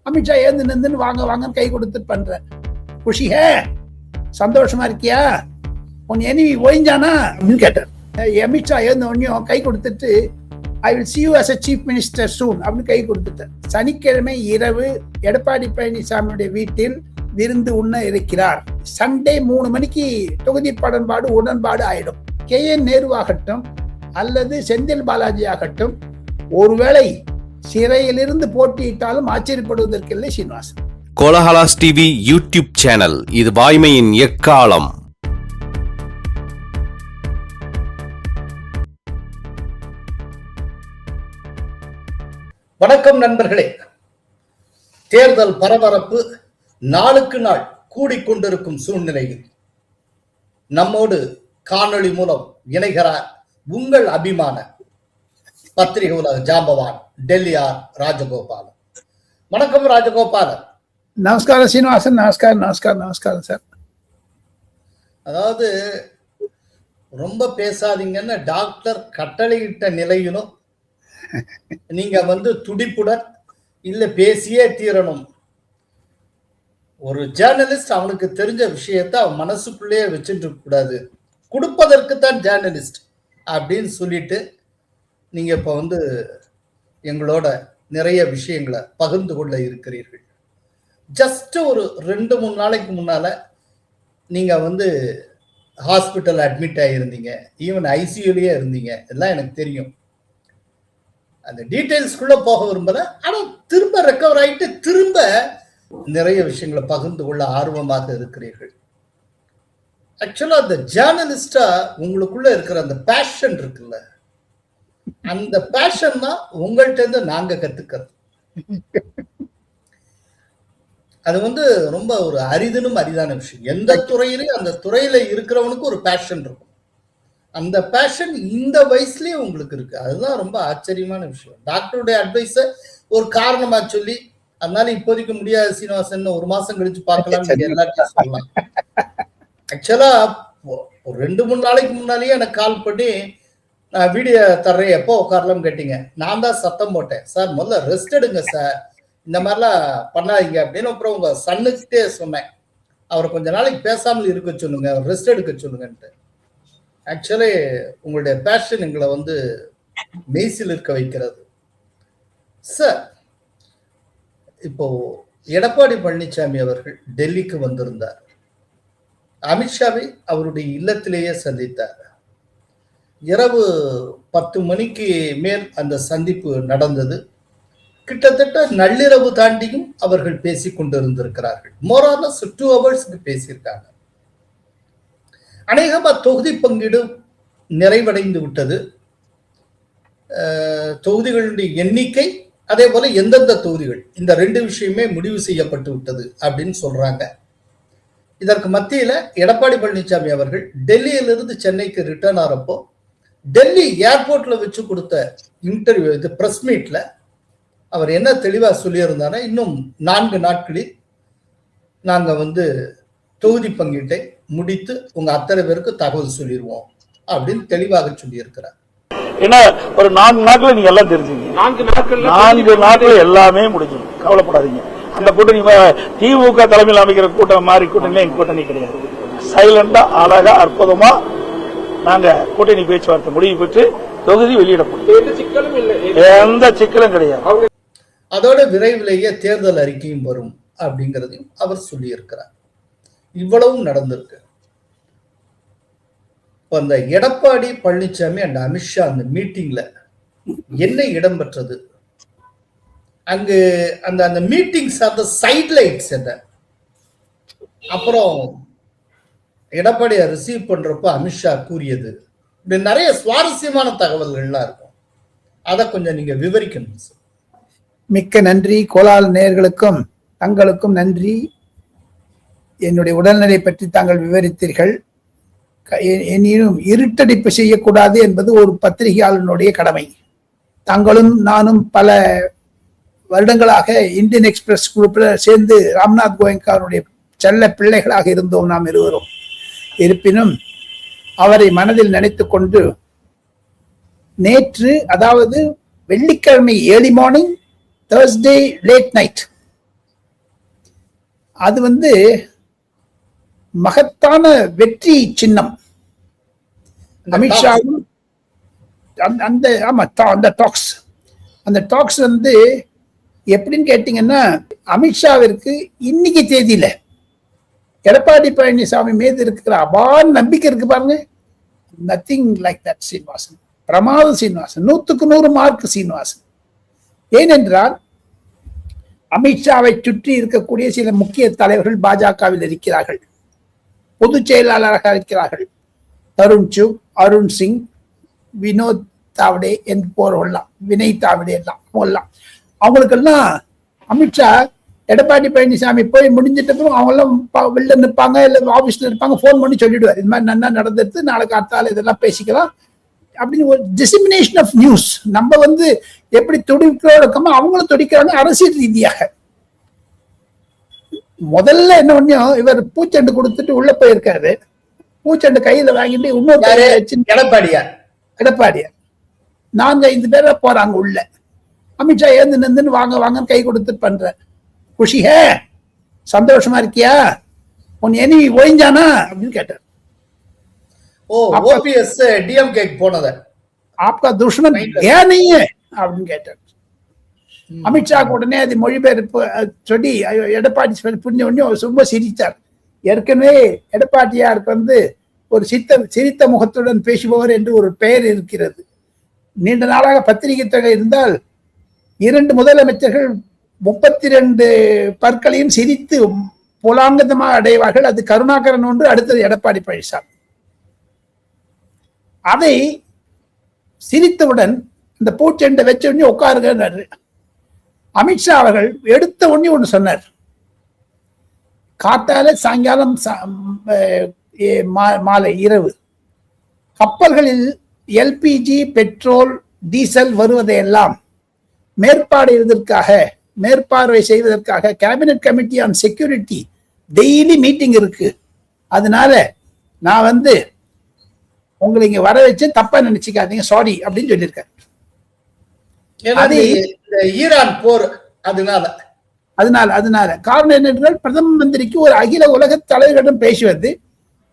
அமித்ஷா ஏந்து நின்றுன்னு வாங்க வாங்கன்னு கை கொடுத்துட்டு பண்றேன். குஷிஹ, சந்தோஷமா இருக்கியா, உன் எனிமி ஒழிஞ்சானா அப்படின்னு கேட்டார். அமித்ஷா ஏந்த உடனே கை கொடுத்துட்டு I will see you as a chief minister soon அப்படின்னு கை கொடுத்துட்டேன். சனிக்கிழமை இரவு எடப்பாடி பழனிசாமியுடைய வீட்டில் விருந்து உண்ண இருக்கிறார். சண்டே 3 மணிக்கு தொகுதி உடன்பாடு ஆயிடும். KN நேரு ஆகட்டும் அல்லது செந்தில் பாலாஜி ஆகட்டும், ஒருவேளை சிறையிலிருந்து போட்டியிட்டாலும் ஆச்சரியப்படுவதற்கில்லை Srinivasan. Kolahalas TV YouTube channel, இது வாய்மையின் எக்காலம். வணக்கம் நண்பர்களே. தேர்தல் பரபரப்பு நாளுக்கு நாள் கூடிக்கொண்டிருக்கும் சூழ்நிலையில் நம்மோடு காணொளி மூலம் இணைகிறார் உங்கள் அபிமான பத்திரிகை உலக ஜாம்பவான் டெல்லி ஆர் ராஜகோபாலன். வணக்கம் ராஜகோபாலன். நமஸ்காரம் சீனிவாசன். நமஸ்காரம் சார். அதாவது ரொம்ப பேசாதீங்கன்னு டாக்டர் கட்டளையிட்ட நிலையிலும் நீங்க துடிப்புடன் இல்ல பேசியே தீரணும். ஒரு ஜேர்னலிஸ்ட் அவனுக்கு தெரிஞ்ச விஷயத்த அவன் மனசுக்குள்ளேயே வச்சுட்டு கூடாது, கொடுப்பதற்கு தான் ஜேர்னலிஸ்ட் அப்படின்னு சொல்லிட்டு நீங்க இப்ப எங்களோட நிறைய விஷயங்களை பகிர்ந்து கொள்ள இருக்கிறீர்கள். ஜஸ்ட் ஒரு 2-3 நாளைக்கு முன்னால நீங்க ஹாஸ்பிட்டல் அட்மிட் ஆகியிருந்தீங்க, ஈவன் ஐசியூலயே இருந்தீங்க, எல்லாம் எனக்கு தெரியும். அந்த டீட்டெயில்ஸ்குள்ள போக விரும்பல. ஆனா திரும்ப ரெக்கவர் ஆயிட்டு திரும்ப நிறைய விஷயங்களை பகிர்ந்து கொள்ள ஆர்வமாக இருக்கிறீர்கள். ஆக்சுவலா அந்த ஜேர்னலிஸ்டா உங்களுக்குள்ள இருக்கிற அந்த பேஷன் இருக்குல்ல, அந்த பேஷன் தான் உங்கள்கிட்ட இருந்து நாங்க கத்துக்கிறது. அது ரொம்ப ஒரு அரிதான விஷயம். எந்த துறையிலையும் அந்த துறையில இருக்கிறவனுக்கு ஒரு பேஷன் இருக்கும். அந்த பேஷன் இந்த வயசுலயே உங்களுக்கு இருக்கு. அதுதான் ரொம்ப ஆச்சரியமான விஷயம். டாக்டருடைய அட்வைஸ ஒரு காரணமா சொல்லி, அதனால இப்போதைக்கு முடியாது சீனிவாசன், 1 மாசம் கழிச்சு பார்க்கலாம் எல்லாத்தையும் சொல்லலாம். ஆக்சுவலா ஒரு 2-3 நாளைக்கு முன்னாலேயே எனக்கு கால் பண்ணி, நான் வீடியோ தர்றேன் எப்போ உட்காரலாம்னு கேட்டீங்க. நான் தான் சத்தம் போட்டேன், சார் முதல்ல ரெஸ்ட் எடுங்க சார், இந்த மாதிரிலாம் பண்ணாதீங்க அப்படின்னு. அப்புறம் உங்க சன்னுக்கிட்டே சொன்னேன், அவரை கொஞ்ச நாளைக்கு பேசாமல் இருக்க சொல்லுங்க, ரெஸ்ட் எடுக்க சொல்லுங்கன்ட்டு. ஆக்சுவலி உங்களுடைய பேஷன் எங்களை மெய்சில் இருக்க வைக்கிறது. சார், இப்போ எடப்பாடி பழனிசாமி அவர்கள் டெல்லிக்கு வந்திருந்தார். அமித்ஷாவை அவருடைய இல்லத்திலேயே சந்தித்தார். இரவு 10 மணிக்கு மேல் அந்த சந்திப்பு நடந்தது. கிட்டத்தட்ட நள்ளிரவு தாண்டியும் அவர்கள் பேசிக் கொண்டிருந்திருக்கிறார்கள். மோரார்லஸ் 2 hours பேசியிருக்காங்க. அநேகமா தொகுதி பங்கீடு நிறைவடைந்து விட்டது. தொகுதிகளுடைய எண்ணிக்கை, அதே போல எந்தெந்த தொகுதிகள், இந்த 2 விஷயமே முடிவு செய்யப்பட்டு விட்டது அப்படின்னு சொல்றாங்க. இதற்கு மத்தியில எடப்பாடி பழனிசாமி அவர்கள் டெல்லியிலிருந்து சென்னைக்கு ரிட்டர்ன் ஆறப்போ டெல்லி ஏர்போர்ட்ல வச்சு கொடுத்த இன்டர்வியூ, இது பிரஸ் மீட்ல அவர் என்ன தெளிவா சொல்லியிருந்தாரு, இன்னும் 4 நாட்களில் நாங்க தொகுதி பங்கீட்டை முடித்து உங்க அத்தனை பேருக்கு தகவல் சொல்லிடுவோம் அப்படின்னு தெளிவாக சொல்லி இருக்கிறார். ஏன்னா ஒரு 4 நாட்கள் நீங்க எல்லாம் தெரிஞ்சீங்க. 4 நாட்கள் எல்லாமே முடிஞ்சிடும், கவலைப்படாதீங்க. அந்த கூட்டணி திமுக தலைமையில் அமைக்கிற கூட்டம் மாதிரி கூட்டணி எங்க கூட்டணி கிடையாது. சைலண்டா அழகா அற்புதமா நாங்க கூட்டணி பேச்சுவார்த்தை முடிவு பெற்று தொகுதி வெளியிடப்படும், எந்த சிக்கலும் கிடையாது. அதோட விரைவிலேயே தேர்தல் அறிக்கையும் வரும் அப்படிங்கறதையும் அவர் சொல்லி இருக்கிறார். இவ்வளவும் நடந்திருக்கு. அந்த எடப்பாடி பழனிசாமி அண்ட் அமித்ஷா அந்த மீட்டிங்ல என்ன இடம்பெற்றது, அங்கு அந்த மீட்டிங்ஸ் அந்த சைட்லைட்ஸ் என்ன, அப்புறம் எடப்பாடியை ரிசீவ் பண்றப்போ அமித்ஷா கூறியது, இப்படி நிறைய சுவாரஸ்யமான தகவல்கள்லாம் இருக்கும். அதை கொஞ்சம் நீங்க விவரிக்கணும் சார். மிக்க நன்றி. கோலால் நேயர்களுக்கும் தங்களுக்கும் நன்றி. என்னுடைய உடல்நிலை பற்றி தாங்கள் விவரித்தீர்கள். எனினும் இருட்டடிப்பு செய்யக்கூடாது என்பது ஒரு பத்திரிகையாளனுடைய கடமை. தாங்களும் நானும் பல வருடங்களாக இந்தியன் எக்ஸ்பிரஸ் குரூப்ல சேர்ந்து ராம்நாத் கோயங்காவுடைய செல்ல பிள்ளைகளாக இருந்தோம் நாம் இருவரும். இருப்பினும் அவரை மனதில் நினைத்து கொண்டு நேற்று, அதாவது வெள்ளிக்கிழமை early morning, Thursday late night, அது மகத்தான வெற்றி சின்னம். அமித்ஷாவும் அந்த டாக்ஸ் எப்படின்னு கேட்டீங்கன்னா, அமித்ஷாவிற்கு இன்னைக்கு தேதியில எடப்பாடி பழனிசாமி மீது இருக்கிற அபார நம்பிக்கை இருக்கு பாருங்க. Nothing like that Srinivasan. பிரமாத சீனிவாசன், 100க்கு 100 மார்க் சீனிவாசன். ஏனென்றால் அமித்ஷாவை சுற்றி இருக்கக்கூடிய சில முக்கிய தலைவர்கள் பாஜகவில் இருக்கிறார்கள், பொதுச் செயலாளராக இருக்கிறார்கள். தருண் சுக், அருண் சிங், வினோத் தாவடே என்று போறவெல்லாம், வினய் தாவடே எல்லாம் அவங்களுக்கெல்லாம் அமித்ஷா எடப்பாடி பழனிசாமி போய் முடிஞ்சிட்ட அப்புறம் அவங்கெல்லாம் வெளில நிற்பாங்க, இல்லை ஆபீஸ்ல இருப்பாங்க, போன் பண்ணி சொல்லிடுவார், இது மாதிரி நல்லா நடந்துட்டு நாளைக்கு அடுத்தால இதெல்லாம் பேசிக்கலாம் அப்படின்னு ஒரு டிசிமினேஷன் ஆஃப் நியூஸ். நம்ம எப்படி துடிக்கிறோம் இருக்கமோ அவங்களும் துடிக்கிறாங்க அரசியல் ரீதியாக. முதல்ல என்ன பண்ணோம், இவர் பூச்செண்டு கொடுத்துட்டு உள்ள போயிருக்காரு. பூச்செண்டு கையில வாங்கிட்டு இன்னொரு எடப்பாடியார் 4-5 பேர போறாங்க உள்ள. அமித்ஷா ஏந்து நின்று வாங்க வாங்க கை கொடுத்து பண்ற. குஷி ஹே, சந்தோஷமா இருக்கியா, உன் எனிமி ஒழிஞ்சானா அப்படின்னு கேட்டார். आपका दुश्मन गया नहीं है அப்படின்னு கேட்டார். அமித்ஷா உடனே அது மொழிபெயர்ப்பு சொல்லி எடப்பாடி புரிஞ்ச உடனே ரொம்ப சிரித்தார். ஏற்கனவே எடப்பாடியாருக்கு ஒரு சிரித்த முகத்துடன் பேசுபவர் என்று ஒரு பெயர் இருக்கிறது. நீண்ட நாளாக பத்திரிகை துறை இருந்தால் 2 முதலமைச்சர்கள் 32 பற்களையும் சிரித்து புலாங்கதமாக அடைவார்கள். அது கருணாகரன் ஒன்று, அடுத்தது எடப்பாடி பழனிசாமி. அதை சிரித்தவுடன் இந்த பூச்செண்டை வச்ச உடனே உட்காருங்க. அமித்ஷா அவர்கள் எடுத்த உடனே ஒன்று சொன்னார். காத்தால சாயங்காலம் மாலை இரவு கப்பல்களில் எல்பிஜி, பெட்ரோல், டீசல் வருவதையெல்லாம் மேற்பார்வை செய்வதற்காக cabinet committee on security daily meeting இருக்கு. அதனால நான் உங்களை இங்க வர வச்சு தப்பா நினைச்சுக்காதீங்க, சாரி அப்படின்னு சொல்லியிருக்காரு. ஈரான் போர் அதனால காரணம் என்னென்றால் பிரதம மந்திரிக்கு ஒரு அகில உலக தலைவர்களிடம் பேசுவது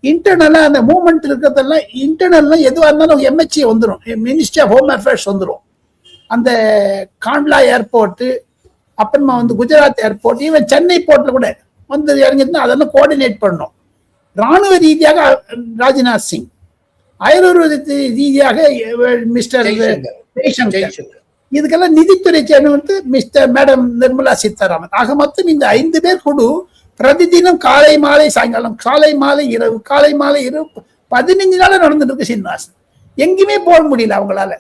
இன்டர்னலா அந்த மூவ்மெண்ட் இருக்கிறதெல்லாம் இன்டர்னல் எதுவாக இருந்தாலும் எம்எச்சி வந்துடும், மினிஸ்ட்ரி ஆஃப் ஹோம் அஃபேர்ஸ் வந்துடும். அந்த காண்ட்லா ஏர்போர்ட், அப்புறமா குஜராத் ஏர்போர்ட், ஈவன் சென்னை போர்ட்ல கூட இறங்கிருந்தா அதெல்லாம் கோஆர்டினேட் பண்ணணும். ராணுவ ரீதியாக ராஜ்நாத் சிங், அயலுறவு ரீதியாக மிஸ்டர் ஜெய்சங்கர், இதுக்கெல்லாம் நிதித்துறை சேர்ந்து மிஸ்டர் மேடம் நிர்மலா சீதாராமன். ஆக மொத்தம் இந்த 5 பேர் குழு பிரதிதினம் காலை மாலை சாயங்காலம், காலை மாலை இரவு, காலை மாலை இரவு 15 நாள நடந்துட்டு இருக்கு சீனிவாசன். எங்கேயுமே போக முடியல அவங்களால.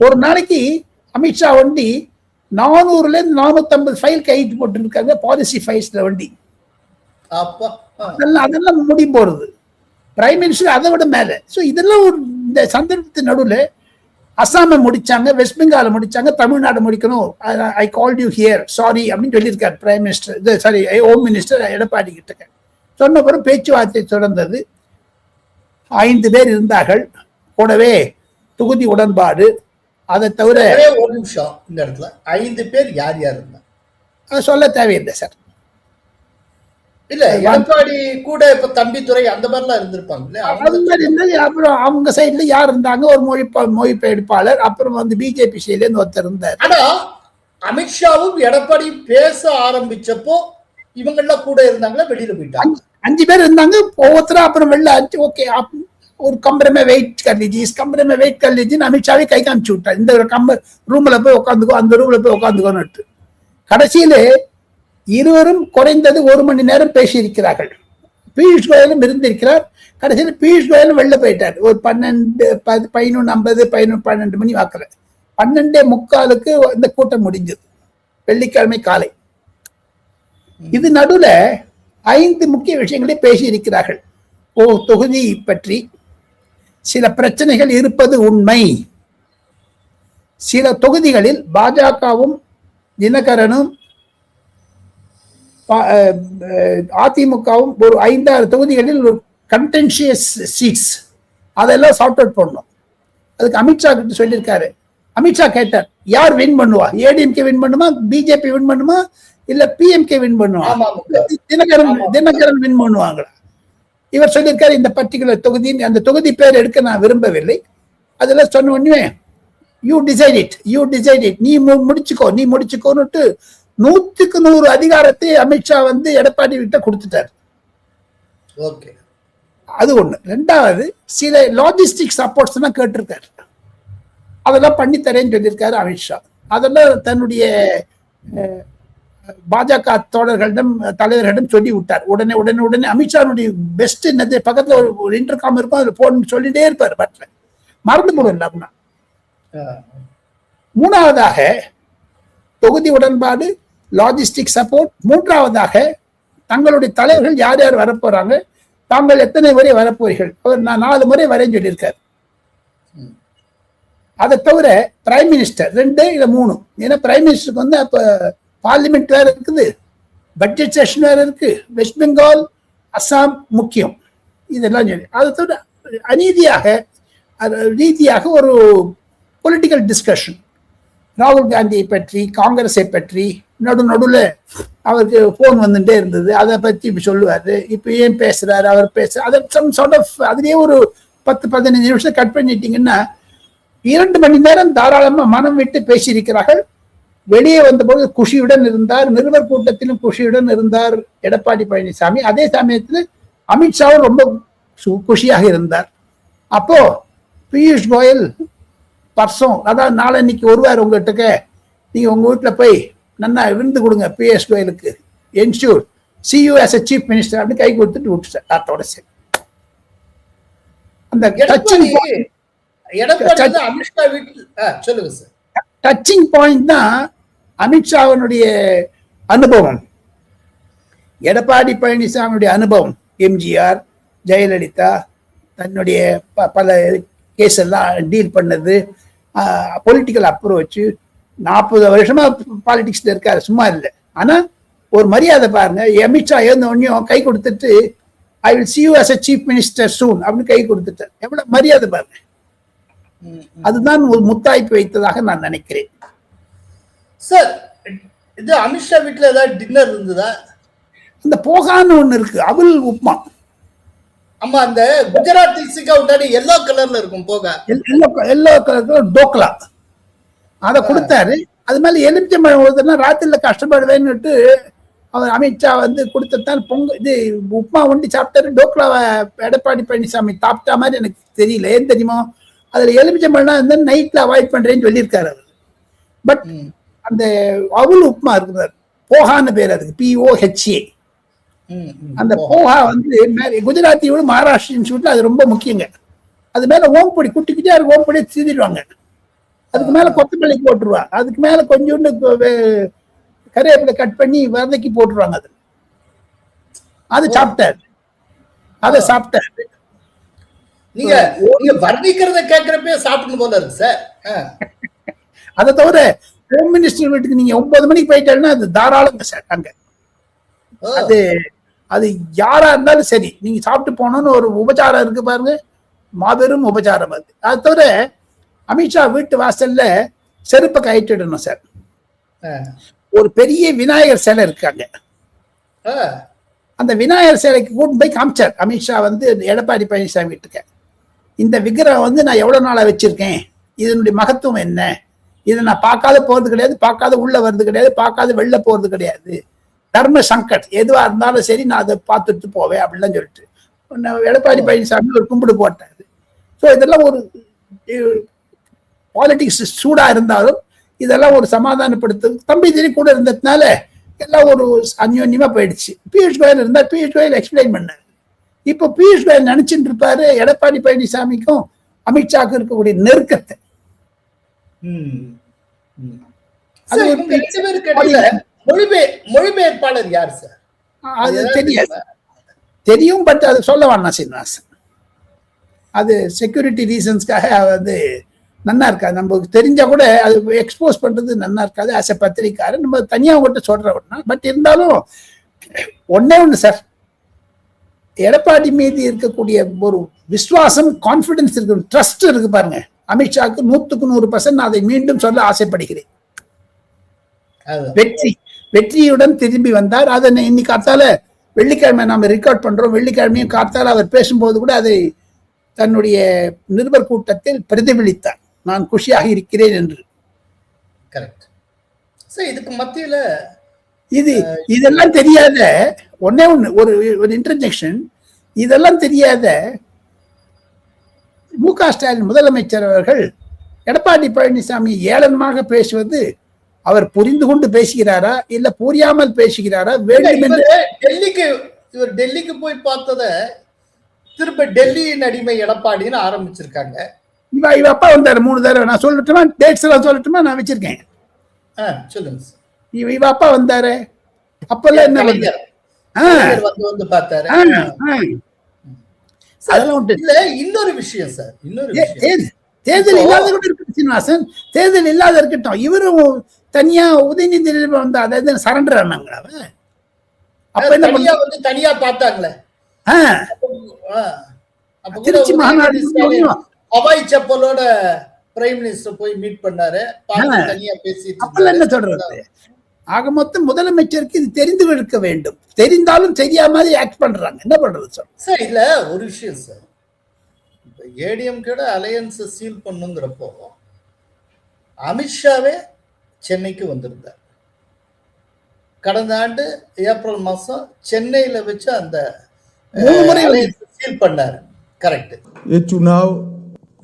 ஒரு நாளைக்கு அமித்ஷா 400ல இருந்து 450 ஃபைல் கைட்டு போட்டு இருக்காங்க, பாலிசி ஃபைல்ஸ்ல அதெல்லாம் முடி போறது. பிரைம் மினிஸ்டர் அதை விட மேல. ஸோ இதெல்லாம் இந்த சந்தர்ப்பத்தின் நடுவில் அசாமை முடிச்சாங்க, வெஸ்ட் பெங்கால முடிச்சாங்க, தமிழ்நாடு முடிக்கணும். I called you here, sorry அப்படின்னு சொல்லியிருக்காரு prime minister, sorry home minister Edappadi கிட்ட. சொன்ன பிறகு பேச்சுவார்த்தை தொடர்ந்தது. 5 பேர் இருந்தார்கள், கூடவே தொகுதி உடன்பாடு. அதை தவிர ஒரு நிமிஷம், இந்த இடத்துல 5 பேர் யார் இருந்தா சொல்ல தேவையில்லை சார். இல்ல எடப்பாடி கூட இப்ப தம்பித்துறை அந்த மாதிரிலாம் இருந்திருப்பாங்க. அப்புறம் அவங்க சைட்ல யார் இருந்தாங்க, ஒரு மொழிபெயர்ப்பாளர், அப்புறம் பிஜேபி சைட்ல இருந்து ஒருத்தர் இருந்தார். ஆனா அமித்ஷாவும் எடப்பாடி பேச ஆரம்பிச்சப்போ இவங்க எல்லாம் கூட இருந்தாங்களா, வெளியில போயிட்டாங்க. 5 பேர் இருந்தாங்க, ஒவ்வொருத்தரும் அப்புறம் வெளில ஓகே ஒரு कमरे में वेट कर लीजिए, इस कमरे में वेट कर लीजिए. அமித்ஷா கை காமிச்சு விட்டார், இந்த ரூம்ல போய் உட்காந்துக்கோ, அந்த ரூம்ல போய் உட்காந்துக்கோன்னு. கடைசியில இருவரும் குறைந்தது 1 மணி நேரம் பேசியிருக்கிறார்கள். பியூஷ் கோயலும் இருந்திருக்கிறார். கடைசியில் பியூஷ் கோயலும் வெளில போயிட்டார். ஒரு 11:50 12 மணி வாக்குல 12:45 இந்த கூட்டம் முடிஞ்சது, வெள்ளிக்கிழமை காலை. இது நடுவுல 5 முக்கிய விஷயங்களை பேசி இருக்கிறார்கள். தொகுதி பற்றி சில பிரச்சனைகள் இருப்பது உண்மை. சில தொகுதிகளில் பாஜகவும் தினகரனும் அதிமுகவும் ஒரு 5-6 தொகுதிகளில் ஒரு கண்டென்ஷியஸ் சீட்ஸ், அதெல்லாம் சார்ட் அவுட் பண்ணணும். அதுக்கு அமித்ஷா கிட்ட சொல்லியிருக்காரு. அமித்ஷா கேட்டார், யார் வின் பண்ணுவா, ஏடிஎம்கே வின் பண்ணுமா, பிஜேபி வின் பண்ணுமா, இல்ல பிஎம்கே வின் பண்ணுவாங்க, தினகரன் வின் பண்ணுவாங்களா? இவர் சொல்லியிருக்காரு இந்த பர்டிகுலர் தொகுதி, அந்த தொகுதி பேர் எடுக்க நான் விரும்பவில்லை. அதெல்லாம் சொன்ன உடனே யூ டிசைட் இட், நீ முடிச்சுக்கோன்னுட்டு 100க்கு 100 அதிகாரத்தை அமித்ஷா வந்து எடப்பாடி கிட்ட கொடுத்துட்டாரு. ஓகே, அது ஒண்ணு. ரெண்டாவது, சில லாஜிஸ்டிக் சப்போர்ட்ஸ் எல்லாம் கேட்டிருக்காரு, அதெல்லாம் பண்ணி தரேன்னு சொல்லியிருக்காரு அமித்ஷா. அதெல்லாம் தன்னுடைய பாஜக தோழர்களிடம் தலைவர்களிடம் சொல்லி விட்டார். உடனே அமித்ஷாவுடைய பெஸ்ட் என்னது, பக்கத்துல ஒரு இன்டர்காம் இருக்கும், அதுல போன் சொல்லிட்டே இருப்பார். பட்ல மறந்து போடல. அப்படின்னா மூணாவதாக தொகுதி உடன்பாடு, லாஜிஸ்டிக் சப்போர்ட். மூன்றாவதாக தங்களுடைய தலைவர்கள் யார் யார் வரப்போறாங்க, தாங்கள் எத்தனை முறை வரப்போறீர்கள், அவர் நான் 4 முறை வரேன்னு சொல்லியிருக்காரு. அதை தவிர பிரைம் மினிஸ்டர் 2 இல்ல 3, ஏன்னா பிரைம் மினிஸ்டருக்கு வந்து அப்ப பார்லிமெண்ட் வேற இருக்குது, பட்ஜெட் செஷன் வேற இருக்கு, வெஸ்ட் பெங்கால், அஸ்ஸாம் முக்கியம், இதெல்லாம் சொல்லி. அதை தவிர ரீதியாக ஒரு பொலிட்டிக்கல் டிஸ்கஷன், ராகுல் காந்தியை பற்றி, காங்கிரஸை பற்றி நடுவில் அவருக்கு போன் வந்துட்டே இருந்தது, அதை பற்றி இப்ப சொல்லுவாரு. இப்ப ஏன் பேசுறாரு, அவர் அதுலயே ஒரு 10-15 நிமிஷம் கட் பண்ணிட்டீங்கன்னா 2 மணி நேரம் தாராளமா மனம் விட்டு பேசியிருக்கிறார்கள். வெளியே வந்தபோது குஷியுடன் இருந்தார், நிருபர் கூட்டத்திலும் குஷியுடன் இருந்தார் எடப்பாடி பழனிசாமி. அதே சமயத்தில் அமித்ஷாவும் ரொம்ப குஷியாக இருந்தார். அப்போ பியூஷ் கோயல் பர்சம், அதாவது நாளன்னைக்கு வருவார் உங்ககிட்ட, நீங்க உங்க வீட்டுல போய் நன்னா விருந்து கொடுங்க பியூஷ் கோயலுக்கு, ensure see you as a chief minister அப்படின்னு கை கொடுத்துட்டு விட்டுட்டார். அதோட சரி. அந்த டச்சிங் பாயிண்ட் தான் அமித்ஷாவினுடைய அனுபவம், எடப்பாடி பழனிசாமியுடைய அனுபவம். எம்ஜிஆர், ஜெயலலிதா தன்னுடைய பல கேஸ் எல்லாம் டீல் பண்ணது, பொலிட்டிக்கல் அப்ரோச். 40 வருஷமா பாலிடிக்ஸ்ல இருக்காரு, சும்மா இல்லை. ஆனா ஒரு மரியாதை பாருங்க, அமித்ஷா எழுந்த உடனே கை கொடுத்துட்டு I will see you as a chief minister soon அப்படின்னு கை கொடுத்துட்டார். எவ்வளவு மரியாதை பாருங்க. அதுதான் ஒரு முத்தாய்ப்பு வைத்ததாக நான் நினைக்கிறேன். சார், இது அமித்ஷா வீட்டுல ஏதாவது டின்னர் இருந்ததா? அந்த போகான்னு ஒண்ணு இருக்கு, அவல் உப்மா. ஆமா, அந்த குஜராத் எல்லோ கலர்ல இருக்கும், போகா எல்லோ கலர் டோக்லா, அதை கொடுத்தாரு. அது மேல எலுமிச்சம்பழம் ஒருத்தனா ராத்திரில கஷ்டப்படுவேன்னுட்டு அவர் அமித்ஷா வந்து கொடுத்ததான் இது உப்மா ஒண்டி சாப்பிட்டாரு. டோக்லாவை எடப்பாடி பழனிசாமி சாப்பிட்டா மாதிரி எனக்கு தெரியல, ஏன் தெரியுமோ, அதுல எலுமிச்சம்பழம் வந்து நைட்ல அவாய்ட் பண்றேன்னு சொல்லியிருக்காரு அவர். பட் அந்த அவல் உப்மா இருக்கிறார், போகான்னு பேர், அதுக்கு POHA. அந்த போகா வந்து குஜராத்தியோட மகாராஷ்டிரியன் ஸ்வீட்ல அது ரொம்ப முக்கியங்க. அது மேல ஓம்பொடி குட்டி குட்டியா இருக்கு, ஓம்பொடி சீதிடுவாங்க, அதுக்கு மேல கொத்தமல்லி போட்டுருவா, அதுக்கு மேல கொஞ்சோண்டு கருவேப்பிலை கட் பண்ணி வதக்கி போட்டுருவாங்க. அது சாப்பிட்டாரு, அதை சாப்பிட்டாரு. நீங்க வர்ணிக்கிறத கேட்கிறப்ப சாப்பிடணும் போல இருக்கு சார். அதை தவிர ஹோம் மினிஸ்டர் வீட்டுக்கு நீங்க 9 மணிக்கு போயிட்டாருன்னா அது தாராளங்க சார். அங்க அது யாரா இருந்தாலும் சரி, நீங்க சாப்பிட்டு போனோம்னு ஒரு உபச்சாரம் இருக்கு பாருங்க, மாபெரும் உபச்சாரம் அது. அது தவிர அமித்ஷா வீட்டு வாசல்ல செருப்பை கயிற்றிடணும் சார். ஒரு பெரிய விநாயகர் சிலை இருக்காங்க, அந்த விநாயகர் சிலைக்கு கூட்டு போய் காமிச்சார் அமித்ஷா வந்து எடப்பாடி பழனிசாமி வீட்டுக்கு. இந்த விக்கிரகம் வந்து நான் எவ்வளவு நாளா வச்சிருக்கேன், இதனுடைய மகத்துவம் என்ன, இதை நான் பார்க்காத போறது கிடையாது, பார்க்காத உள்ள வர்றது கிடையாது, பார்க்காத வெளில போறது கிடையாது, தர்ம சங்கட் எதுவா இருந்தாலும் சரி நான் அதை பார்த்துட்டு போவேன் அப்படிலாம் சொல்லிட்டு எடப்பாடி பழனிசாமி ஒரு கும்பிடு போட்டாரு. ஸோ இதெல்லாம் ஒரு பாலிடிக்ஸ் சூடா இருந்தாலும் இதெல்லாம் ஒரு சமாதானப்படுத்து தம்பி திரி கூட இருந்ததுனால எல்லாம் ஒரு அந்யோன்யமா போயிடுச்சு. பியூஷ் கோயல் இருந்தா பியூஷ் கோயல் எக்ஸ்பிளைன் பண்ணாரு. இப்போ பியூஷ் கோயல் நினைச்சுட்டு இருப்பாரு எடப்பாடி பழனிசாமிக்கும் அமித்ஷாவுக்கும் இருக்கக்கூடிய நெருக்கத்தை. மொழிபெயர்ப்பாளர் யார் சார்? அது தெரியாது, தெரியும், பட் அது சொல்ல வேணாம் சீனிவாசன். அது செக்யூரிட்டி ரீசன்ஸ்க்காக வந்து நன்னா இருக்காது, நமக்கு தெரிஞ்சா கூட அது எக்ஸ்போஸ் பண்றது நன்னா இருக்காது. ஆஸ் எ பத்திரிக்காரர் நம்ம தனியா உங்கள்கிட்ட சொல்றோம்னா. பட் இருந்தாலும் ஒன்னே ஒண்ணு சார், எடப்பாடி மீது இருக்கக்கூடிய ஒரு விசுவாசம், கான்பிடன்ஸ் இருக்கு, ட்ரஸ்ட் இருக்கு பாருங்க அமித்ஷாவுக்கு 100% நான் அதை மீண்டும் சொல்ல ஆசைப்படுகிறேன். வெற்றியுடன் திரும்பி வந்தார். அதனை இன்னைக்கு காத்தால வெள்ளிக்கிழமை நாம ரெக்கார்ட் பண்றோம். வெள்ளிக்கிழமையும் காத்தால அவர் பேசும்போது கூட அதை தன்னுடைய நிருபர் கூட்டத்தில் பிரதிபலித்தார், நான் குஷியாக இருக்கிறேன் என்று. கரெக்ட். சார் இதுக்கு மத்தியில இதெல்லாம் தெரியாத ஒன்னே ஒண்ணு ஒரு இன்டர்ஜெக்ஷன், இதெல்லாம் தெரியாத மு.க. ஸ்டாலின் முதலமைச்சர் அவர்கள் எடப்பாடி பழனிசாமி ஏளனமாக பேசுவது அவர் புரிந்து கொண்டு பேசுகிறாரா இல்ல புரியாமல் பேசுகிறாரா? வேண்டும் இவர் டெல்லிக்கு போய் பார்த்தத திரும்ப டெல்லியின் அடிமை எடப்பாடின்னு ஆரம்பிச்சிருக்காங்க. இவ அப்பா வந்தாரு 3 தடவை. நான் சொல்லட்டுமா? டேட்ஸ் எல்லாம் சொல்லட்டுமா? நான் வச்சிருக்கேன். சொல்லுங்க. இவ அப்பா வந்தாரு, அப்பெல்லாம் என்ன வந்து பார்த்தாரு. இன்னொரு விஷயம் சார், தேர்தல் இல்லாத கூட இருக்கட்டும் சீனிவாசன், தேர்தல் இல்லாத இருக்கட்டும், இவரும் தனியா உதயநிதி வந்து அதாவது சரண்டர் ஆனாங்க. அப்ப என்ன வந்து தனியா பார்த்தாங்களே திருச்சி மாநாடு ஹவாய் செப்பலோட பிரைம் மினிஸ்டர் போய் மீட் பண்ணாரு, தனியா பேசிட்டு. அப்பெல்லாம் என்ன சொல்றது? ஆக மொத்தம் முதலமைச்சருக்கு இது தெரிந்து இருக்க வேண்டும். தெரிந்தாலும் தெரியாத மாதிரி ஆக்ட் பண்றாங்க. என்ன பண்றது சார்? இல்ல ஒரு விஷயம் சார், ஏடிஎம்கேட அலையன்ஸ் சீல் பண்ணுங்கிறப்போ அமித்ஷாவே சென்னைக்கு வந்திருந்தார். கடந்த ஆண்டு ஏப்ரல் மாசம் சென்னையில வச்சு அந்த सील पढ़ना है। करेक्ट। ये चुनाव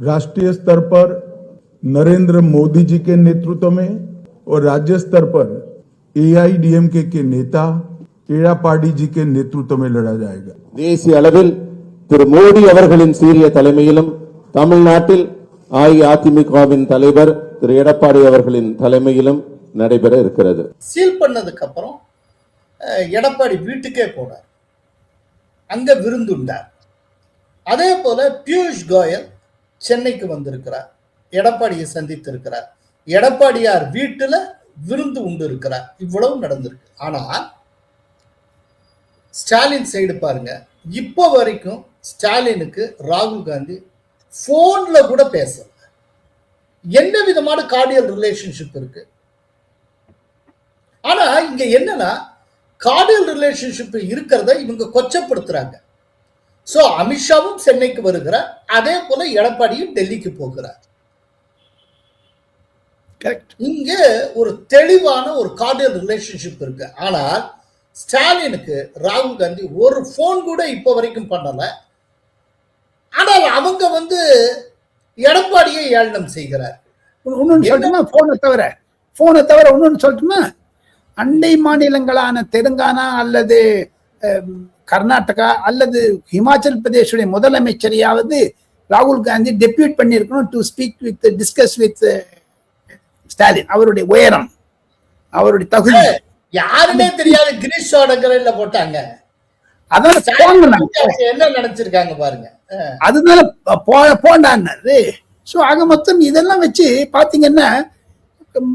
राष्ट्रीय स्तर पर नरेंद्र मोदी जी के नेतृत्व में और राज्य स्तर पर एआईडीएमके के नेता एड़ापाडी जी के नेतृत्व में लड़ा जाएगा। தேசிய அளவில் திரு மோடி அவர்களின் சீரிய தலைமையிலும் தமிழ்நாட்டில் அஇஅதிமுகவின் தலைவர் திரு எடப்பாடி அவர்களின் தலைமையிலும் நடைபெற இருக்கிறது। சீல் பண்ணதுக்கு அப்புறம் எடப்பாடி வீட்டுக்கே போனார், அங்க விருந்துண்டார்। அதே போல பியூஷ் கோயல் சென்னைக்கு வந்திருக்கிறார், எடப்பாடியை சந்தித்து இருக்கிறார், எடப்பாடியார் வீட்டுல விருந்து உண்டு இருக்கிறார்। இவ்வளவு நடந்திருக்கு। ஆனா ஸ்டாலின் சைடு பாருங்க, இப்போ வரைக்கும் ஸ்டாலினுக்கு ராகுல் காந்தி போன்ல கூட பேசல। என்ன விதமான கார்டியல் ரிலேஷன்ஷிப் இருக்கு? ஆனா இங்க என்னன்னா கார்டியல் ரிலேஷன்ஷிப் இருக்கிறத இவங்க கொச்சப்படுத்துறாங்க। சோ அமித்ஷாவும் சென்னைக்கு வருகிறார், அதே போல எடப்பாடியும் டெல்லிக்கு போகிறார்। இங்க ஒரு தெளிவான ஒரு கார்டியல் ரிலேஷன்ஷிப் இருக்கு। ஆனால் ஸ்டாலினுக்கு ராகுல் காந்தி ஒரு போன் கூட இப்ப வரைக்கும் பண்ணல। ஆனால் அவங்க வந்து எடப்பாடியை ஏளனம் செய்கிறார்। போனை தவிர இன்னொன்னு சொல்லட்டுமா? அண்டை மாநிலங்களான தெலுங்கானா அல்லது கர்நாடகா அல்லது ஹிமாச்சல் பிரதேசுடைய முதலமைச்சரையாவது ராகுல் காந்தி டெபியூட் பண்ணியிருக்கணும் to speak with discuss with Stalin. அவருடைய உயரம், அவருடைய தகுதி யாருமே தெரியாது। கிரீஷ் ஓடங்கரையில போட்டாங்க, என்ன நினைச்சிருக்காங்க பாருங்க। அதனால போண்டாரு। சோ ஆக மொத்தம் இதெல்லாம் வச்சு பாத்தீங்கன்னா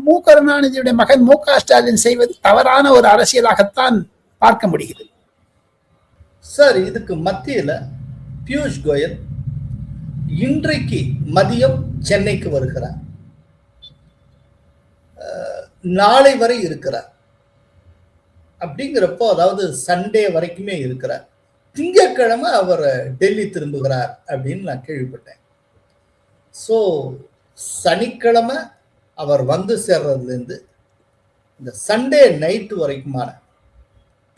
மு கருணாநிதியுடைய மகன் மு.க. ஸ்டாலின் செய்வது தவறான ஒரு அரசியலாகத்தான் பார்க்க முடிகிறது। சார் இதுக்கு மத்தியில பியூஷ் கோயல் இன்றைக்கு மதியம் சென்னைக்கு வருகிறார், நாளை வரை இருக்கிறார்। அப்படிங்கிறப்போ அதாவது சண்டே வரைக்குமே இருக்கிறார், திங்கட்கிழமை அவர் டெல்லி திரும்புகிறார் அப்படின்னு நான் கேள்விப்பட்டேன்। ஸோ சனிக்கிழமை அவர் வந்து சேர்றதுலேருந்து இந்த சண்டே நைட்டு வரைக்குமான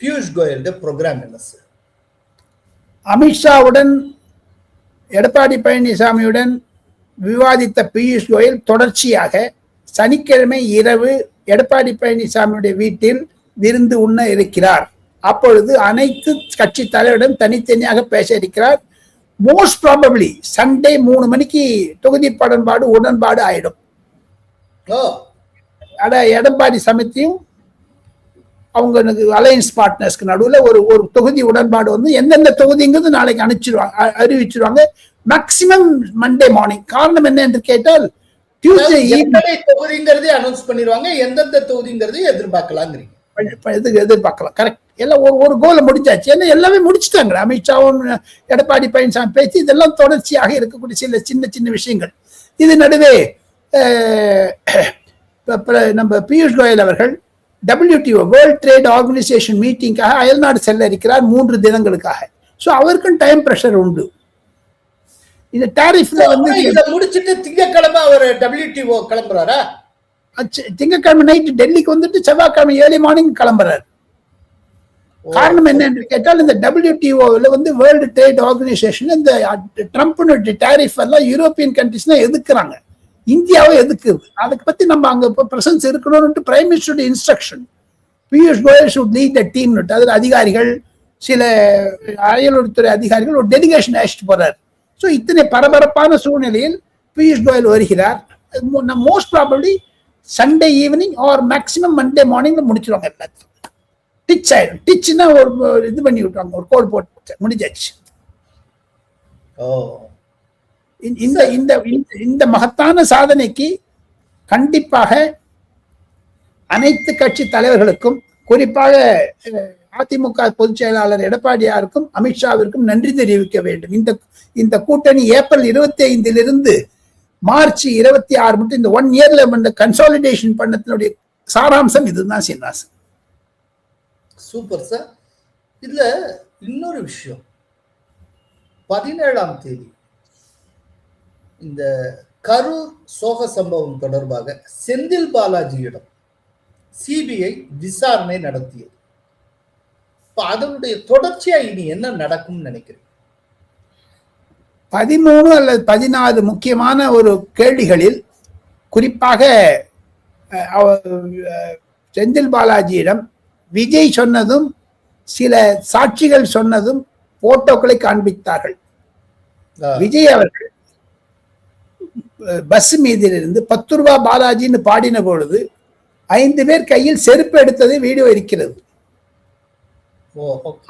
பியூஷ் கோயலுடைய ப்ரோக்ராம் என்ன சார்? அமித்ஷாவுடன் எடப்பாடி பழனிசாமியுடன் விவாதித்த பியூஷ் கோயல் தொடர்ச்சியாக சனிக்கிழமை இரவு எடப்பாடி பழனிசாமியுடைய வீட்டில் விருந்து உண்ண இருக்கிறார்। அப்பொழுது அனைத்து கட்சி தலைவரிடம் தனித்தனியாக பேச இருக்கிறார்। மோஸ்ட் ப்ராபபிளி சண்டே 3 மணிக்கு தொகுதி உடன்பாடு ஆயிடும்। எடப்பாடி சமிதியும் அவங்க அலையன்ஸ் பார்ட்னர்ஸ்க்கு நடுவில் ஒரு தொகுதி உடன்பாடு வந்து எந்தெந்த தொகுதிங்கிறது நாளைக்கு அறிவிச்சிருவாங்க, மேக்சிமம் மண்டே மார்னிங்। காரணம் என்ன என்று கேட்டால் டியூஸ்டே தொகுதிங்கிறதே அனௌன்ஸ் பண்ணிடுவாங்க, எந்தெந்த தொகுதிங்கிறதை எதிர்பார்க்கலாங்கிறீங்க? எதிர்பார்க்கலாம்। கரெக்ட், எல்லாம் ஒரு கோலை முடிச்சாச்சு, ஏன்னா எல்லாமே முடிச்சுட்டாங்க। அமித்ஷாவும் எடப்பாடி பழனிசாமி பேசி இதெல்லாம் தொடர்ச்சியாக இருக்கக்கூடிய சில சின்ன சின்ன விஷயங்கள்। இது நடுவே நம்ம பியூஷ் கோயல் அவர்கள் WTO வேர்ல்ட் ட்ரேட் ஆர்கனைசேஷன் மீட்டிங்காக அயல்நாடு செல்ல இருக்கிறார் 3 தினங்களுக்காக. ஸோ அவருக்கும் டைம் பிரஷர் உண்டு. இந்த டாரிஃப்ல வந்து இதை முடிச்சிட்டு திங்கட்கிழமை அவர் WTO கிளம்புறாரா? திங்கட்கிழமை நைட்டு டெல்லிக்கு வந்துட்டு செவ்வாய்க்கிழமை ஏர்லி மார்னிங் கிளம்புறாரு. காரணம் என்ன என்று கேட்டால் இந்த WTOல வந்து வேர்ல்டு ட்ரேட் ஆர்கனைசேஷன் இந்த ட்ரம்ப்னுடைய டாரிஃப் எல்லாம் யூரோப்பியன் கண்ட்ரிஸ் தான் எதிர்க்கிறாங்க, இந்தியாவை எதுக்குது. அதுக்கு பத்தி நம்ம அங்க பிரசன்ஸ் இருக்கணும்னு பிரைம் மினிஸ்டருடைய instruction. Piyush Goyal should lead the team. அதில் அதிகாரிகள், சில அயலுறவுத்துறை அதிகாரிகள் ஒரு டெலிகேஷன் அழைச்சிட்டு போறாரு. ஸோ இத்தனை பரபரப்பான சூழ்நிலையில் பியூஷ் கோயல் வருகிறார். Most probably Sunday evening or maximum Monday மார்னிங்ல முடிச்சிருவாங்க எல்லாத்தையும். டிச் ஆயிடும். டிச்னா ஒரு இது பண்ணி விட்டுவாங்க, ஒரு கோல் போட்டு முடிஞ்சாச்சு. இந்த இந்த இந்த மகத்தான சாதனைக்கு கண்டிப்பாக அனைத்து கட்சி தலைவர்களுக்கும், குறிப்பாக அதிமுக பொதுச் செயலாளர் எடப்பாடியாருக்கும் அமித்ஷாவிற்கும் நன்றி தெரிவிக்க வேண்டும். இந்த கூட்டணி ஏப்ரல் 25 மார்ச் 26 மட்டும் இந்த 1 இயர்ல கன்சாலிடேஷன் பண்ணத்தினுடைய சாராம்சம் இதுதான் சீனிவாசன். Super sir. இதுல இன்னொரு விஷயம், 17ஆம் தேதி இந்த கரூர் சோக சம்பவம் தொடர்பாக செந்தில் பாலாஜியிடம் சிபிஐ விசாரணை நடத்தியது. அதனுடைய தொடர்ச்சியா இனி என்ன நடக்கும் நினைக்கிறேன்? 13 அல்லது 14 முக்கியமான ஒரு கேள்விகளில் குறிப்பாக செந்தில் பாலாஜியிடம் விஜய் சொன்னதும் சில சாட்சிகள் சொன்னதும் போட்டோக்களை காண்பித்தார்கள். விஜய் அவர்கள் பஸ் மீதிலிருந்து 10 ரூபாய் பாலாஜின்னு பாடின பொழுது 5 பேர் கையில் செருப்பு எடுத்தது வீடியோ இருக்கிறது.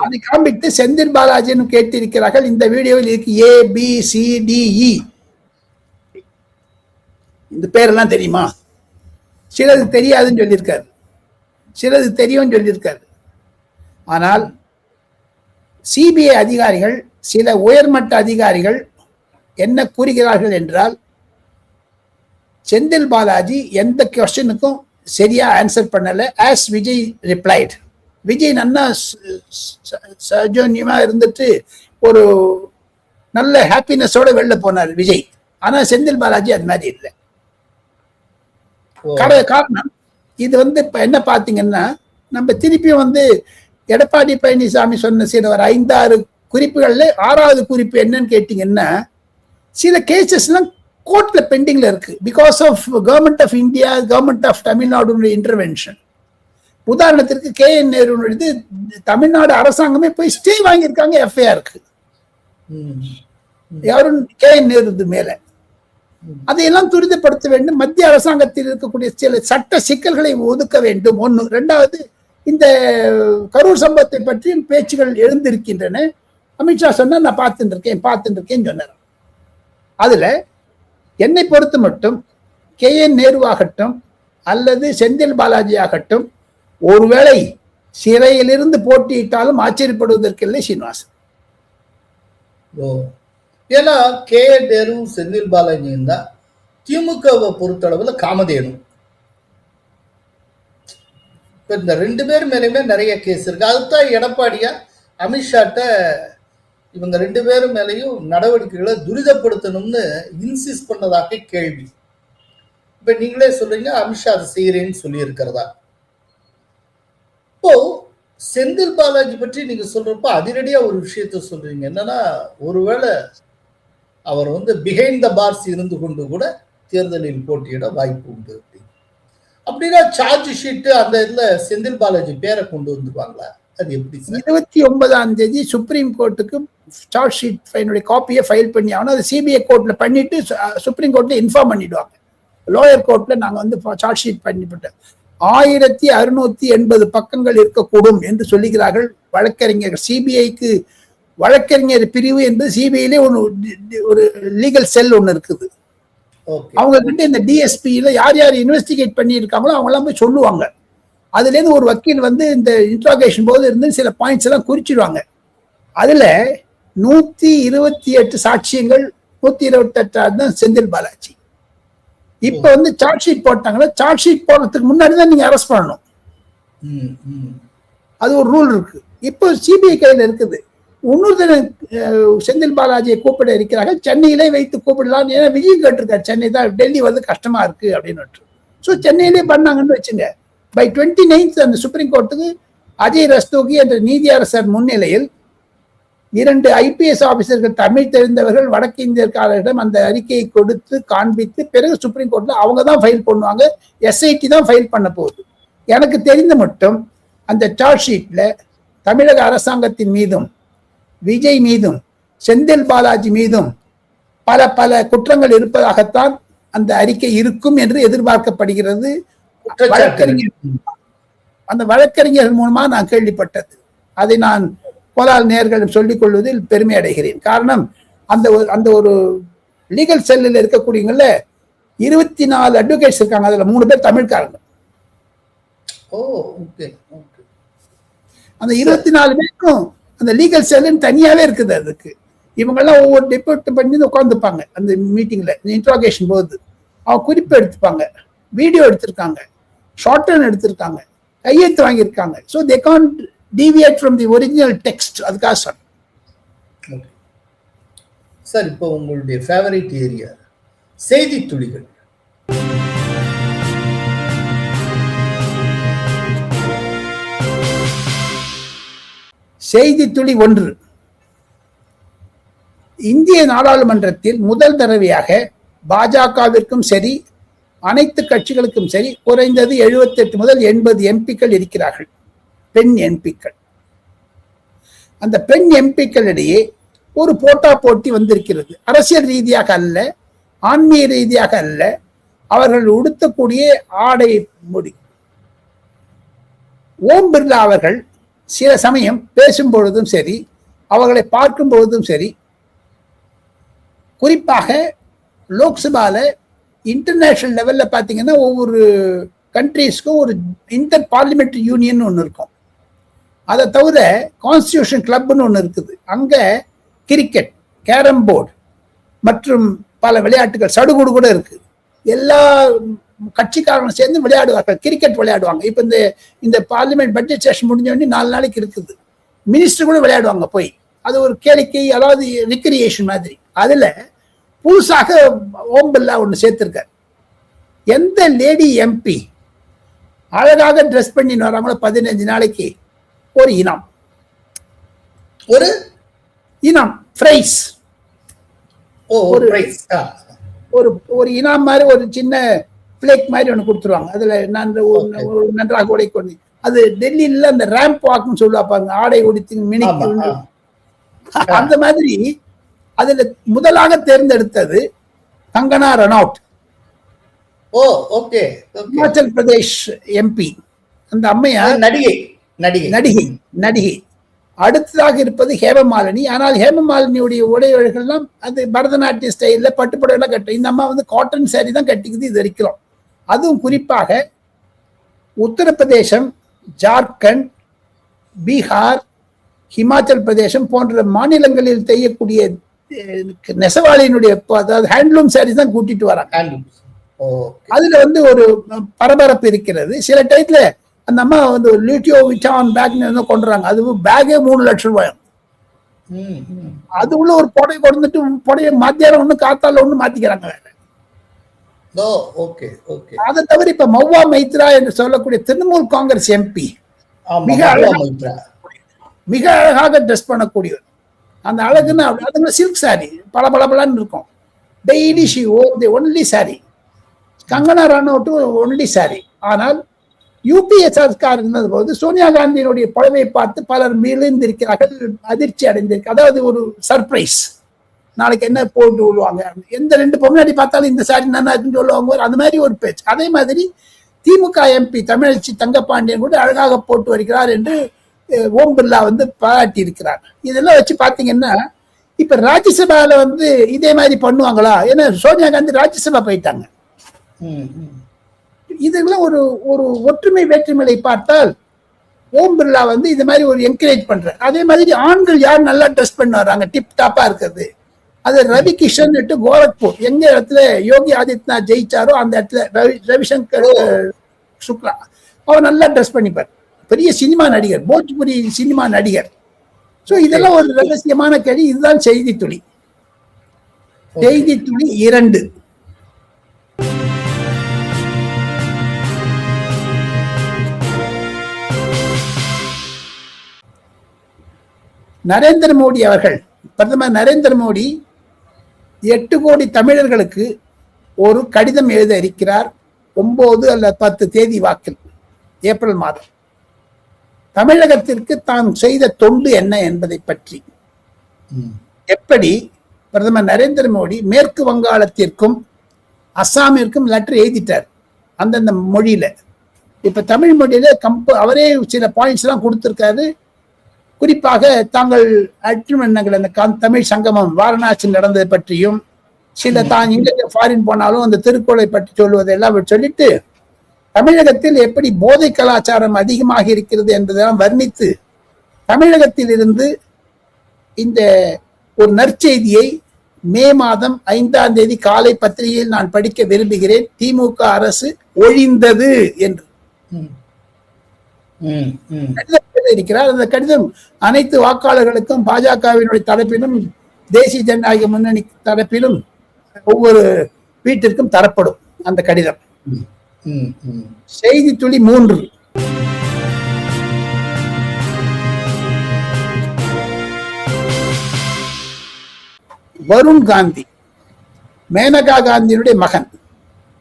அதை காண்பித்து செந்தில் பாலாஜின்னு கேட்டிருக்கிறார்கள். இந்த வீடியோவில் இருக்கு ABCDE. இந்த பேரெல்லாம் தெரியுமா? சிலது தெரியாதுன்னு சொல்லியிருக்காரு, சிலது தெரியும் சொல்லியிருக்காரு. ஆனால் சிபிஐ அதிகாரிகள், சில உயர்மட்ட அதிகாரிகள் என்ன கூறுகிறார்கள் என்றால், செந்தில் பாலாஜி எந்த கொஸ்டினுக்கும் சரியா ஆன்சர் பண்ணல. ஆஸ் விஜய் ரிப்ளைட், விஜய் நன்னா சௌஜன்யமா இருந்துட்டு ஒரு நல்ல ஹாப்பினஸோட வெளில போனார் விஜய். ஆனா செந்தில் பாலாஜி அது மாதிரி இல்லை. காரணம் இது வந்து இப்ப என்ன பாத்தீங்கன்னா, நம்ம திருப்பியும் எடப்பாடி பழனிசாமி சொன்ன சில ஒரு 5-6 குறிப்புகள்ல 6வது குறிப்பு என்னன்னு கேட்டீங்கன்னா, சில கேசஸ் எல்லாம் கோர்ட்ல பெண்டிங்ல இருக்கு because of government of India, government of Tamil Nadu intervention. உதாரணத்திற்கு KN நேரு தமிழ்நாடு அரசாங்கமே போய் ஸ்டே வாங்கியிருக்காங்க FIR-க்கு, யாரும் KN நேரு மேல. அதையெல்லாம் துரிதப்படுத்த வேண்டும். மத்திய அரசாங்கத்தில் இருக்கக்கூடிய சில சட்ட சிக்கல்களை ஒதுக்க வேண்டும். 1. 2வது, இந்த கரூர் சம்பவத்தை பற்றியும் பேச்சுகள் எழுந்திருக்கின்றன. அமித்ஷா சொன்னா நான் பார்த்துட்டு இருக்கேன்னு சொன்னார். அதுல என்னை பொறுத்து மட்டும் KN நேருவாகட்டும் அல்லது செந்தில் பாலாஜி ஆகட்டும், ஒருவேளை சிறையிலிருந்து போட்டியிட்டாலும் ஆச்சரியப்படுவதற்கில்லை சீனிவாசன். ஏன்னா KN நேரு, செந்தில் பாலாஜி தான் திமுகவை பொறுத்தளவுல காமதேனு. இப்ப இந்த 2 பேர் மேலுமே நிறைய கேஸ் இருக்கு. அதுதான் எடப்பாடியா அமித்ஷாட்ட இவங்க 2 பேரும் மேலையும் நடவடிக்கைகளை துரிதப்படுத்தணும்னு இன்சிஸ்ட் பண்ணதாக கேள்வி. இப்ப நீங்களே சொல்றீங்க அமித்ஷா அதை செய்யறேன்னு சொல்லி இருக்கிறதா. இப்போ செந்தில் பாலாஜி பற்றி நீங்க சொல்றப்ப அதிரடியா ஒரு விஷயத்த சொல்றீங்க, என்னன்னா ஒருவேளை அவர் பிஹைண்ட் த பார்ஸ் இருந்து கொண்டு கூட தேர்தலில் போட்டியிட வாய்ப்பு உண்டு. அப்படின்னா சார்ஜ் ஷீட் அந்த இதுல செந்தில் பாலாஜி பேரை கொண்டு வந்துருவாங்களா? அது எப்படி? 29ஆம் தேதி சுப்ரீம் கோர்ட்டுக்கு சார்ஜ் ஷீட் காப்பியை ஃபைல் பண்ணி ஆகணும். அது CBI கோர்ட்ல பண்ணிட்டு சுப்ரீம் கோர்ட்ல இன்ஃபார்ம் பண்ணிடுவாங்க. லோயர் கோர்ட்ல நாங்க சார்ஜ் ஷீட் பண்ணிவிட்டோம். 1680 பக்கங்கள் இருக்கக்கூடும் என்று சொல்லுகிறார்கள் வழக்கறிஞர். சிபிஐக்கு வழக்கறிஞர் பிரிவு என்பது சிபிஐலே ஒரு லீகல் செல் ஒன்று இருக்குது. அவங்க கிட்ட இந்த DSP-ல யார் யார் இன்வெஸ்டிகேட் பண்ணி இருக்காங்களோ அவங்க எல்லாம் போய் சொல்லுவாங்க. அதுல இருந்து ஒரு வக்கீல் இந்த இன்ட்ராகேஷன் போது இருந்து சில பாயிண்ட்ஸ் எல்லாம் குறிச்சிடுவாங்க. அதுல 128 சாட்சியங்கள், 128 தான் செந்தில் பாலாஜி. இப்ப சார்ஜ் ஷீட் போட்டாங்கன்னா, சார்ஜ் ஷீட் போடுறதுக்கு முன்னாடி தான் நீங்க அரெஸ்ட் பண்ணணும். ம், ம். அது ஒரு ரூல் இருக்கு. இப்போ சிபிஐ கையில் இருக்குது. இன்னொரு செந்தில் பாலாஜியை கூப்பிட இருக்கிறார்கள். சென்னையிலே வைத்து கூப்பிடலாம். ஏன்னா விஜய் கேட்டிருக்காரு, சென்னை தான், டெல்லி வந்து கஷ்டமா இருக்கு அப்படின்னு. ஸோ சென்னையிலே பண்ணாங்கன்னு வச்சுங்க. பை 29th அந்த சுப்ரீம் கோர்ட்டுக்கு அஜய் ரஸ்தோகி என்ற நீதியரசர் முன்னிலையில் 2 IPS ஆபீசர்கள், தமிழ் தெரிந்தவர்கள், வடக்கு இந்தியர்காரரிடம் அந்த அறிக்கையை கொடுத்து காண்பித்து பிறகு சுப்ரீம் கோர்ட்ல அவங்க தான் ஃபைல் பண்ணுவாங்க. SIT தான் ஃபைல் பண்ண போகுது. எனக்கு தெரிந்த மட்டும் அந்த சார்ஜ் ஷீட்ல தமிழக அரசாங்கத்தின் மீதும் விஜய் மீதும் செந்தில் பாலாஜி மீதும் பல பல குற்றங்கள் இருப்பதாகத்தான் அந்த அறிக்கை இருக்கும் என்று எதிர்பார்க்கப்படுகிறது. அந்த வழக்கறிஞர்கள் மூலமா நான் கேள்விப்பட்டது. அதை நான் கோலால் நேயர்களிடம் சொல்லிக் கொள்வதில் பெருமை அடைகிறேன். காரணம், அந்த ஒரு லீகல் செல்லில் இருக்கக்கூடியவங்கள 24 அட்வொகேட்ஸ் இருக்காங்க. அதுல 3 பேர் தமிழ்காரங்க. அந்த 24 பேருக்கும் அந்த லீகல் செல்லுன்னு தனியாவே இருக்குது. அதுக்கு இவங்கெல்லாம் ஒவ்வொரு டிபோர்ட் பண்ணி உட்காந்துப்பாங்க அந்த மீட்டிங்ல, இன்ட்ராகேஷன் போது. அவங்க குறிப்பு எடுத்துப்பாங்க, வீடியோ எடுத்திருக்காங்க, ஷார்ட் ரன் எடுத்திருக்காங்க, கையெழுத்து வாங்கியிருக்காங்க. So they can't deviate from the original text. அதுக்காக சார். சார், இப்போ உங்களுடைய ஃபேவரட் ஏரியா செய்தி துளிகள். செய்தி துளி 1. இந்திய நாடாளுமன்றத்தில் முதல் தடவையாக பாஜகவிற்கும் சரி அனைத்து கட்சிகளுக்கும் சரி குறைந்தது 78 முதல் 80 எம்பிக்கள் இருக்கிறார்கள், பெண் எம்பிக்கள். அந்த பெண் எம்பிக்களிடையே ஒரு போட்டா போட்டி வந்திருக்கிறது. அரசியல் ரீதியாக அல்ல, ஆன்மீக ரீதியாக அல்ல, அவர்கள் உடுத்தக்கூடிய ஆடை முடி. ஓம் பிர்லா அவர்கள் சில சமயம் பேசும் பொழுதும் சரி, அவர்களை பார்க்கும் பொழுதும் சரி, குறிப்பாக லோக்சபால இன்டர்நேஷனல் லெவல்ல பாத்தீங்கன்னா ஒவ்வொரு கண்ட்ரீஸ்க்கும் ஒரு இன்டர் பார்லிமெண்ட்ரி யூனியன் ஒன்று இருக்கும். அதை தவிர கான்ஸ்டியூஷன் கிளப்னு ஒன்று இருக்குது. அங்க கிரிக்கெட், கேரம் போர்டு மற்றும் பல விளையாட்டுகள், சடுகுடு கூட இருக்கு. எல்லா கட்சிக்காரங்களும் சேர்ந்து விளையாடுவார்கள், கிரிக்கெட் விளையாடுவாங்க. இப்ப இந்த பார்லிமெண்ட் பட்ஜெட் செஷன் முடிஞ்ச உடனே 4 நாளைக்கு இருக்குது. மினிஸ்டர் கூட விளையாடுவாங்க போய். அது ஒரு கேளிக்கை, அதாவது ரிக்ரியேஷன் மாதிரி. அதுல புதுசாக ஓம் பிர்லா ஒன்று சேர்த்திருக்கார். எந்த லேடி எம்பி அழகாக ட்ரெஸ் பண்ணி வராங்களோ 15 நாளைக்கு ஒரு இனாம், ஒரு இனாம் பிரைஸ், ஒரு இனாம் மாதிரி ஒரு சின்ன பிளேக் மாதிரி ஒன்று கொடுத்துருவாங்க. அதுல நன்றாக உடை கொண்டு, அது டெல்லியில அந்த ரேம்ப் வாக்குன்னு சொல்லுவாங்க, ஆடை உடுத்தி மினிக்கு. அந்த மாதிரி அதுல முதலாக தேர்ந்தெடுத்தது கங்கனா ரனௌட், இமாச்சல் பிரதேஷ் எம்பி. அந்த அம்மையார் நடிகை. அடுத்ததாக இருப்பது ஹேமமாலினி. ஆனால் ஹேமமாலினியுடைய உடையவர்கள்லாம் அது பரதநாட்டிய ஸ்டைல்ல பட்டுப்படையெல்லாம் கட்டும். இந்த அம்மா வந்து காட்டன் சாரி தான் கட்டிக்குது இது வரைக்கும். அதுவும் குறிப்பாக உத்தரப்பிரதேசம், ஜார்க்கண்ட், பீகார், ஹிமாச்சல் பிரதேசம் போன்ற மாநிலங்களில் செய்யக்கூடிய நெசவாளியினுடைய, அதாவது ஹேண்ட்லூம் சாரி தான் கூட்டிட்டு வராங்க. அதுல வந்து ஒரு பரபரப்பு இருக்கிறது. சில டைத்துல அந்த அம்மா வந்து ஒரு லிட்டியோ விச்சான் பேக் கொண்டுறாங்க. அது பேக்கே 3 லட்சம் ரூபாய். அது உள்ள ஒரு புடவை கொடுத்துட்டு புடவை மத்தியானம் ஒண்ணு காத்தால ஒண்ணு மாத்திக்கிறாங்க. அதை தவிர இப்ப மௌவா மைத்ரா என்று சொல்லக்கூடிய திரிணாமுல் காங்கிரஸ் எம்பி மிக அழகாக ட்ரெஸ் பண்ணக்கூடியவர். அந்த அழகுன்னு அதுங்க சில்க் சாரி பல பலன்னு இருக்கும். Daily she wore the only sari. Kangana Ranaut only sari. ஆனால் யூபிஏ சர்க்கார் இருந்தது போது சோனியா காந்தியினுடைய புடவை பார்த்து பலர் மீழ்ந்திருக்கிறார்கள், அதிர்ச்சி அடைந்திருக்கு. அதாவது ஒரு சர்ப்ரைஸ், நாளைக்கு என்ன போட்டு விடுவாங்க, எந்த 2 பொம்னாடி பார்த்தாலும் இந்த சாரி நல்லா இருக்குன்னு சொல்லுவாங்க, அந்த மாதிரி ஒரு பேச்சு. அதே மாதிரி திமுக எம்பி தமிழச்சி தங்கப்பாண்டியன் கூட அழகாக போட்டு வருகிறார் என்று ஓம் பிர்லா வந்து பாராட்டி இருக்கிறார். இதெல்லாம் வச்சு பாத்தீங்கன்னா இப்ப ராஜ்யசபால வந்து இதே மாதிரி பண்ணுவாங்களா? ஏன்னா சோனியா காந்தி ராஜ்யசபா போயிட்டாங்க. இதெல்லாம் ஒரு ஒரு ஒற்றுமை வேற்றுமையை பார்த்தால் ஓம் பிர்லா வந்து இது மாதிரி ஒரு என்கரேஜ் பண்ற. அதே மாதிரி ஆண்கள் யார் நல்லா ட்ரெஸ் பண்ண வர்றாங்க, டிப் டாப்பா இருக்கிறது, அது ரவி கிஷன் கோரக்பூர், எங்க இடத்துல யோகி ஆதித்யநாத் ஜெயிச்சாரோ அந்த இடத்துல ரவிசங்கர் சுக்லா அவர் நல்லா ட்ரெஸ் பண்ணிப்பார். பெரிய சினிமா நடிகர், போஜ்புரி சினிமா நடிகர். சோ இதெல்லாம் ஒரு ரகசியமான கேள்வி. இதுதான் செய்தி துளி. செய்தி துளி 2. நரேந்திர மோடி அவர்கள், பிரதமர் நரேந்திர மோடி 8 கோடி தமிழர்களுக்கு ஒரு கடிதம் எழுத இருக்கிறார் 9 அல்லது 10 தேதி வாக்கில், ஏப்ரல் மாதம். தமிழகத்திற்கு தான் செய்த தொண்டு என்ன என்பதை பற்றி. எப்படி பிரதமர் நரேந்திர மோடி மேற்கு வங்காளத்திற்கும் அஸ்ஸாமிற்கும் லெட்டர் எழுதிட்டார் அந்தந்த மொழியில. இப்ப தமிழ் மொழியில அவரே சில பாயிண்ட்ஸ் எல்லாம் கொடுத்திருக்காரு. குறிப்பாக தாங்கள் அற்றுமன்னங்கள் அந்த தமிழ் சங்கமம் வாரணாசியில் நடந்தது பற்றியும், சில தான் எங்க ஃபாரின் போனாலும் அந்த திருக்குறளை பற்றி சொல்வதெல்லாம் சொல்லிட்டு, தமிழகத்தில் எப்படி போதை கலாச்சாரம் அதிகமாக இருக்கிறது என்பதெல்லாம் வர்ணித்து, தமிழகத்தில் இருந்து இந்த ஒரு நற்செய்தியை மே மாதம் 5ஆம் தேதி காலை பத்திரிகையில் நான் படிக்க விரும்புகிறேன். திமுக அரசு ஒழிந்தது என்று கடிதம் இருக்கிறார். அந்த கடிதம் அனைத்து வாக்காளர்களுக்கும், பாஜகவினுடைய தரப்பிலும், தேசிய ஜனநாயக முன்னணி தரப்பிலும் ஒவ்வொரு வீட்டிற்கும் தரப்படும் அந்த கடிதம். செய்தி துளி 3. வருண் காந்தி, மேனகா காந்தியினுடைய மகன்,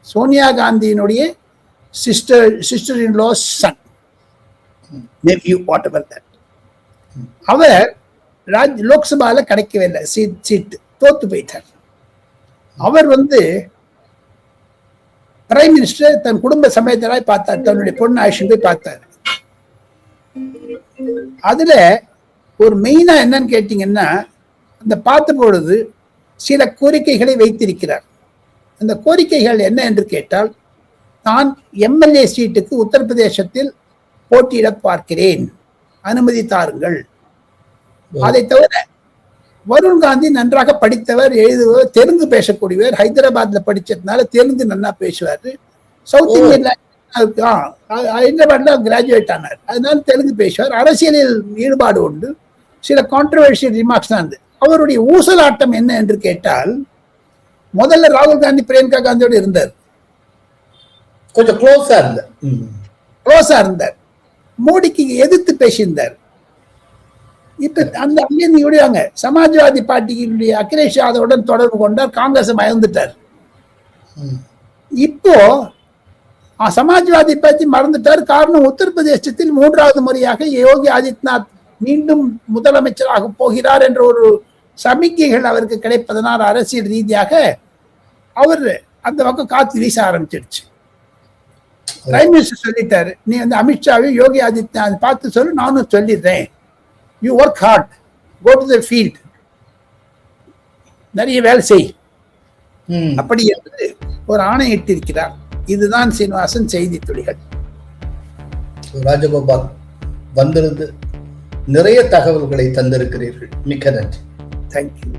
சோனியா காந்தியினுடைய sister in law son, nephew, whatever that. அவர் லோக்சபால கிடைக்கவே இல்லை, சீட்டு தோத்து போயிட்டார். அவர் பிரைம் மினிஸ்டர் தன் குடும்ப சமேதராய் பார்த்தார், தன்னுடைய பொண்ணு ஆயிஷன் போய் பார்த்தார். அதுல ஒரு மெயினா என்னன்னு கேட்டீங்கன்னா, அந்த பார்த்த பொழுது சில கோரிக்கைகளை வைத்திருக்கிறார். அந்த கோரிக்கைகள் என்ன என்று கேட்டால், தான் எம்எல்ஏ சீட்டுக்கு உத்தரப்பிரதேசத்தில் போட்டியிட பார்க்கிறேன், அனுமதி தாருங்கள். அதை தவிர வருண் காந்தி நன்றாக படித்தவர், எழுதுவர், தெலுங்கு பேசக்கூடியவர், ஹைதராபாத்ல படிச்சதுனால தெலுங்கு நல்லா பேசுவார். சவுத் இந்தியன்ல ஹைதராபாத்ல கிராஜுவேட் ஆனார், அதனால தெலுங்கு பேசுவார். அரசியலில் ஈடுபாடு உண்டு. சில கான்ட்ரவர்ஷியல் ரிமார்க்ஸ் தான். அவருடைய ஊசலாட்டம் என்ன என்று கேட்டால், முதல்ல ராகுல் காந்தி பிரியங்கா காந்தியோடு இருந்தார், கொஞ்சம் க்ளோஸா இருந்தார். மோடிக்கு எதிர்த்து பேசியிருந்தார். இப்ப அந்த அங்கே சமாஜ்வாதி பார்ட்டியினுடைய அகிலேஷ் யாதவுடன் தொடர்பு கொண்டார், காங்கிரஸ் மறந்துட்டார். இப்போ சமாஜ்வாதி பற்றி மறந்துட்டார். காரணம், உத்தரப்பிரதேசத்தில் 3வது முறையாக யோகி ஆதித்யநாத் மீண்டும் முதலமைச்சராக போகிறார் என்ற ஒரு சமிக்கைகள் அவருக்கு கிடைப்பதனால் அரசியல் ரீதியாக அவர் அந்த பக்கம் காத்து வீச ஆரம்பிச்சிருச்சு. பிரைம் மினிஸ்டர் சொல்லிட்டாரு, நீ அமித்ஷாவையும் யோகி ஆதித்யநாத் பார்த்து சொல்லு, நானும் சொல்லிடுறேன், you work hard, go to the field, நிறைய வேலை செய், அப்படி என்று ஒரு ஆணையிட்டிருக்கிறார். இதுதான் சீனிவாசன் செய்தி துளிகள். ராஜகோபால் வந்திருந்து நிறைய தகவல்களை தந்திருக்கிறீர்கள், மிக்க நன்றி. Thank you.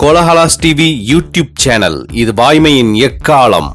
Kolahalas TV YouTube channel, இது வாய்மையின் எக்காலம்.